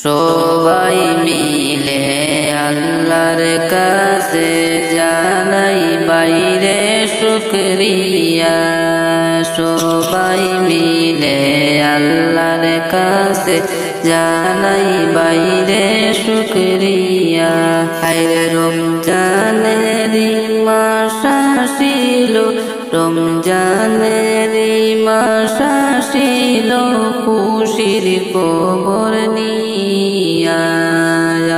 সবাই মিলে আল্লাহর কাছে জানাই বাইরে শুকরিয়া। সবাই মিলে আল্লাহর কাছে জানাই বাইরে শুকরিয়া। হায়রে রমজানের মাস আসিল, রমজানের মাস আসিল, খুশির খবর নিয়া।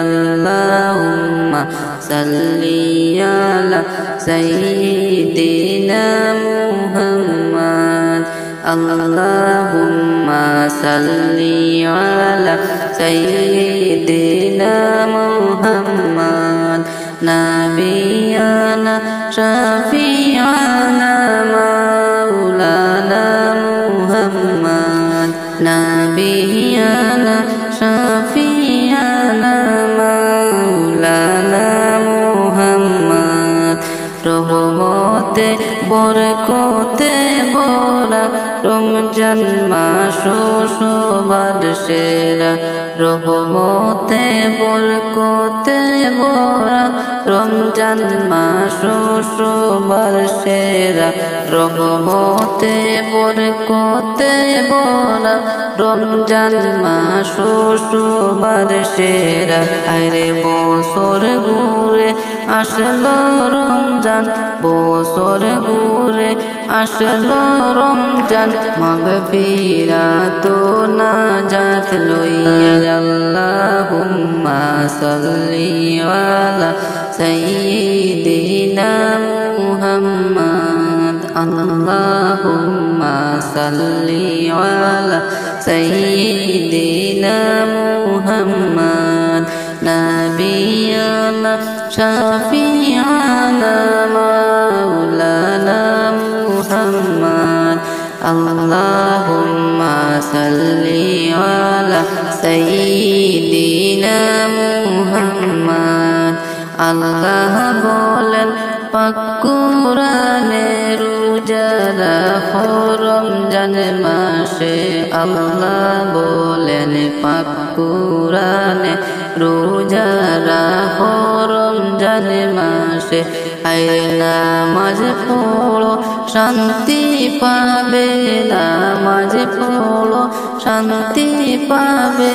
আল্লাহুম্মা সাল্লি আলা সাইয়্যিদিনা মুহাম্মাদ। আল্লাহুম্মা সাল্লি আলা সাইয়্যিদিনা মুহাম্মাদ। নাবিয়ানা শাফিয়ানা মাওলানা মুহাম্মাদ। নাবিয়ানা শাফিয়ানা মাওলানা মুহাম্মাদ। রহমতে বরকতে ভরা রমজান মাস সবার সেরা। রহমতে বরকতে ভরা রমজান মাস সবার সেরা। রহমতে বরকতে ভরা রমজান মাস সবার সেরা। আরে বছর ঘুরে আসলো রমজান, বছর ঘুরে আসলো রমজান, মাগফিরাত ও নাজাত লইয়া। আল্লাহুম্মা সাল্লি আলা সাইয়্যিদিনা মুহাম্মাদ। আল্লাহুম্মা সাল্লি আলা সাইয়্যিদিনা মুহাম্মাদ। নাবিয়ানা শাফিয়ানা মাওলানা মুহাম্মাদ। আল্লাহুম্মা সাল্লি আলা সাইয়্যিদিনা মুহাম্মাদ। আল্লাহ বলেন পাক কুরআনে, রোজা রাখো রমজান মাসে। আল্লাহ বলেন পাক কুরআনে, রোজা রাখো রমজান মাসে। আয় নামাজ পড়ো শান্তি পাবে, নামাজ পড়ো শান্তি পাবে,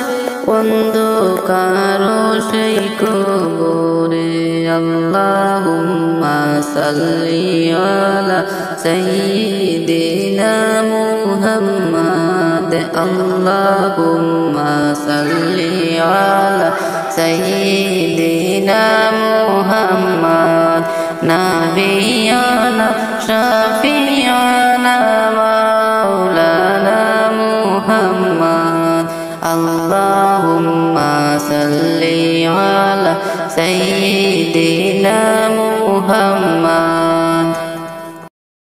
অন্ধকার সেই কবরে। আল্লাহুম্মা সাল্লি আলা সাইয়্যিদিনা মুহাম্মাদ। আল্লাহুম্মা সাল্লি আলা সাইয়্যিদিনা মুহাম্মাদ। নাবিয়ানা শাফিয়ানা মাওলানা মুহাম্মাদ। আল্লাহুম্মা সাল্লি আলা সাইয়্যিদিনা